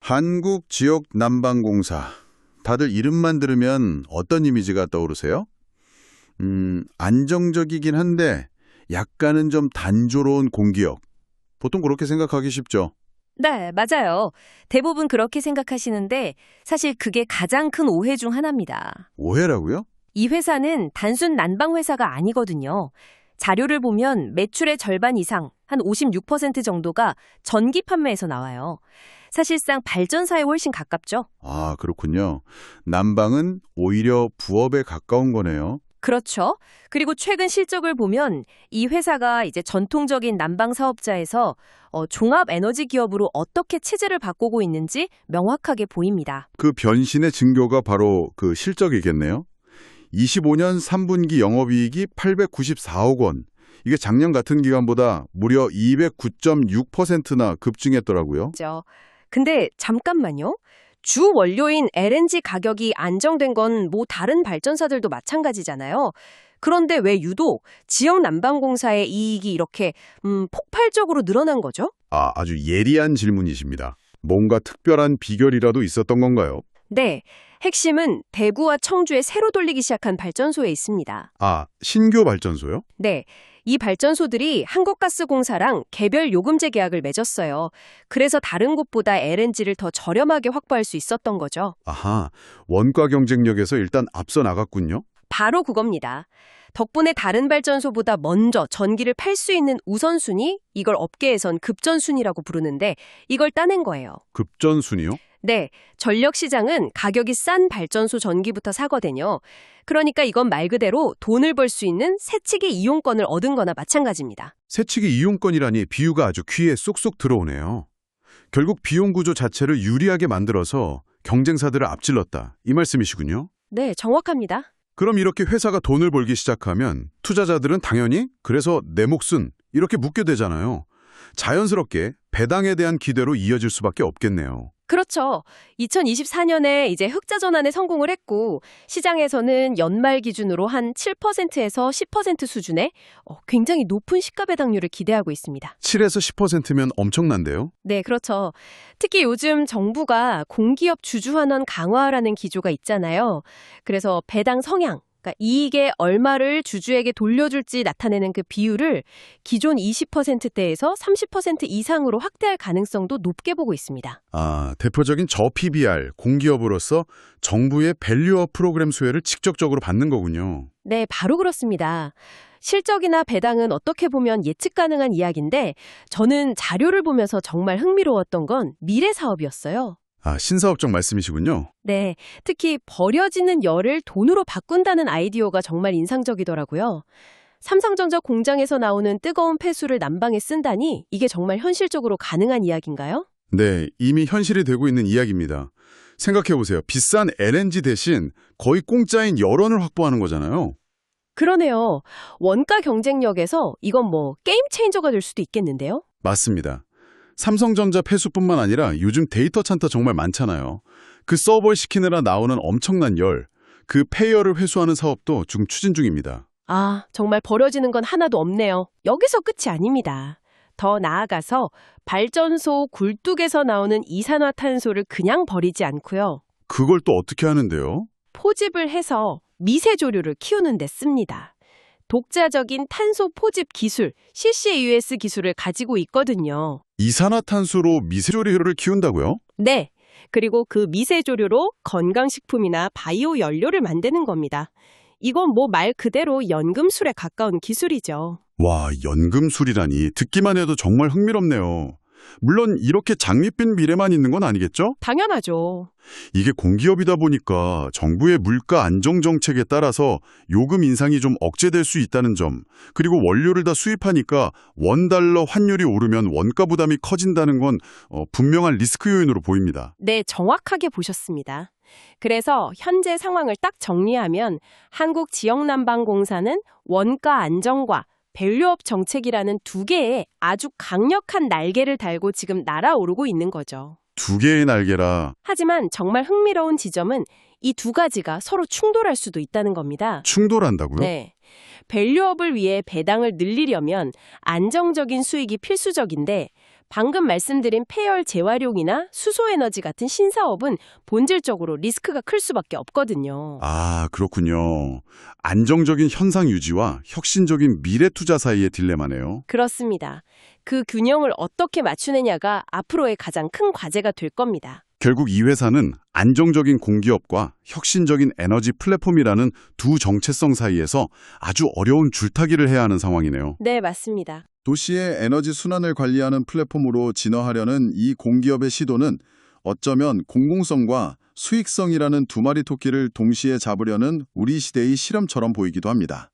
한국지역난방공사. 다들 이름만 들으면 어떤 이미지가 떠오르세요? 안정적이긴 한데 약간은 좀 단조로운 공기업. 보통 그렇게 생각하기 쉽죠. 네, 맞아요. 대부분 그렇게 생각하시는데 사실 그게 가장 큰 오해 중 하나입니다. 오해라고요? 이 회사는 단순 난방 회사가 아니거든요. 자료를 보면 매출의 절반 이상, 한 56% 정도가 전기 판매에서 나와요. 사실상 발전사에 훨씬 가깝죠. 아, 그렇군요. 난방은 오히려 부업에 가까운 거네요. 그렇죠. 그리고 최근 실적을 보면 이 회사가 이제 전통적인 난방 사업자에서 종합 에너지 기업으로 어떻게 체제를 바꾸고 있는지 명확하게 보입니다. 그 변신의 증거가 바로 그 실적이겠네요. 25년 3분기 영업이익이 894억 원. 이게 작년 같은 기간보다 무려 209.6%나 급증했더라고요. 근데 잠깐만요. 주 원료인 LNG 가격이 안정된 건 뭐 다른 발전사들도 마찬가지잖아요. 그런데 왜 유독 지역 난방공사의 이익이 이렇게 폭발적으로 늘어난 거죠? 아주 예리한 질문이십니다. 뭔가 특별한 비결이라도 있었던 건가요? 네, 핵심은 대구와 청주에 새로 돌리기 시작한 발전소에 있습니다. 신규 발전소요? 네, 이 발전소들이 한국가스공사랑 개별 요금제 계약을 맺었어요. 그래서 다른 곳보다 LNG를 더 저렴하게 확보할 수 있었던 거죠. 아하, 원가 경쟁력에서 일단 앞서 나갔군요. 바로 그겁니다. 덕분에 다른 발전소보다 먼저 전기를 팔 수 있는 우선순위, 이걸 업계에선 급전순위라고 부르는데 이걸 따낸 거예요. 급전순위요? 네, 전력시장은 가격이 싼 발전소 전기부터 사거든요. 그러니까 이건 말 그대로 돈을 벌 수 있는 새치기 이용권을 얻은 거나 마찬가지입니다. 새치기 이용권이라니 비유가 아주 귀에 쏙쏙 들어오네요. 결국 비용 구조 자체를 유리하게 만들어서 경쟁사들을 앞질렀다. 이 말씀이시군요. 네, 정확합니다. 그럼 이렇게 회사가 돈을 벌기 시작하면 투자자들은 당연히 그래서 내 몫은 이렇게 묻게 되잖아요. 자연스럽게 배당에 대한 기대로 이어질 수밖에 없겠네요. 그렇죠. 2024년에 이제 흑자 전환에 성공을 했고 시장에서는 연말 기준으로 한 7%에서 10% 수준의 굉장히 높은 시가 배당률을 기대하고 있습니다. 7에서 10%면 엄청난데요? 네, 그렇죠. 특히 요즘 정부가 공기업 주주환원 강화라는 기조가 있잖아요. 그래서 배당 성향, 그러니까 이익의 얼마를 주주에게 돌려줄지 나타내는 그 비율을 기존 20%대에서 30% 이상으로 확대할 가능성도 높게 보고 있습니다. 대표적인 저 PBR, 공기업으로서 정부의 밸류업 프로그램 수혜를 직접적으로 받는 거군요. 네, 바로 그렇습니다. 실적이나 배당은 어떻게 보면 예측 가능한 이야기인데 저는 자료를 보면서 정말 흥미로웠던 건 미래 사업이었어요. 신사업적 말씀이시군요. 네, 특히 버려지는 열을 돈으로 바꾼다는 아이디어가 정말 인상적이더라고요. 삼성전자 공장에서 나오는 뜨거운 폐수를 난방에 쓴다니 이게 정말 현실적으로 가능한 이야기인가요? 네, 이미 현실이 되고 있는 이야기입니다. 생각해보세요. 비싼 LNG 대신 거의 공짜인 열원을 확보하는 거잖아요. 그러네요. 원가 경쟁력에서 이건 뭐 게임 체인저가 될 수도 있겠는데요? 맞습니다. 삼성전자 폐수뿐만 아니라 요즘 데이터 찬터 정말 많잖아요. 그 서버를 시키느라 나오는 엄청난 열, 그 폐열을 회수하는 사업도 지금 추진 중입니다. 정말 버려지는 건 하나도 없네요. 여기서 끝이 아닙니다. 더 나아가서 발전소 굴뚝에서 나오는 이산화탄소를 그냥 버리지 않고요. 그걸 또 어떻게 하는데요? 포집을 해서 미세조류를 키우는 데 씁니다. 독자적인 탄소 포집 기술, CCUS 기술을 가지고 있거든요. 이산화탄소로 미세조류를 키운다고요? 네. 그리고 그 미세조류로 건강식품이나 바이오 연료를 만드는 겁니다. 이건 뭐 말 그대로 연금술에 가까운 기술이죠. 와, 연금술이라니 듣기만 해도 정말 흥미롭네요. 물론 이렇게 장밋빛 미래만 있는 건 아니겠죠? 당연하죠. 이게 공기업이다 보니까 정부의 물가 안정 정책에 따라서 요금 인상이 좀 억제될 수 있다는 점, 그리고 원료를 다 수입하니까 원달러 환율이 오르면 원가 부담이 커진다는 건 분명한 리스크 요인으로 보입니다. 네, 정확하게 보셨습니다. 그래서 현재 상황을 딱 정리하면 한국지역난방공사는 원가 안정과 밸류업 정책이라는 두 개의 아주 강력한 날개를 달고 지금 날아오르고 있는 거죠. 두 개의 날개라. 하지만 정말 흥미로운 지점은 이 두 가지가 서로 충돌할 수도 있다는 겁니다. 충돌한다고요? 네. 밸류업을 위해 배당을 늘리려면 안정적인 수익이 필수적인데 방금 말씀드린 폐열 재활용이나 수소에너지 같은 신사업은 본질적으로 리스크가 클 수밖에 없거든요. 아, 그렇군요. 안정적인 현상 유지와 혁신적인 미래 투자 사이의 딜레마네요. 그렇습니다. 그 균형을 어떻게 맞추느냐가 앞으로의 가장 큰 과제가 될 겁니다. 결국 이 회사는 안정적인 공기업과 혁신적인 에너지 플랫폼이라는 두 정체성 사이에서 아주 어려운 줄타기를 해야 하는 상황이네요. 네, 맞습니다. 도시의 에너지 순환을 관리하는 플랫폼으로 진화하려는 이 공기업의 시도는 어쩌면 공공성과 수익성이라는 두 마리 토끼를 동시에 잡으려는 우리 시대의 실험처럼 보이기도 합니다.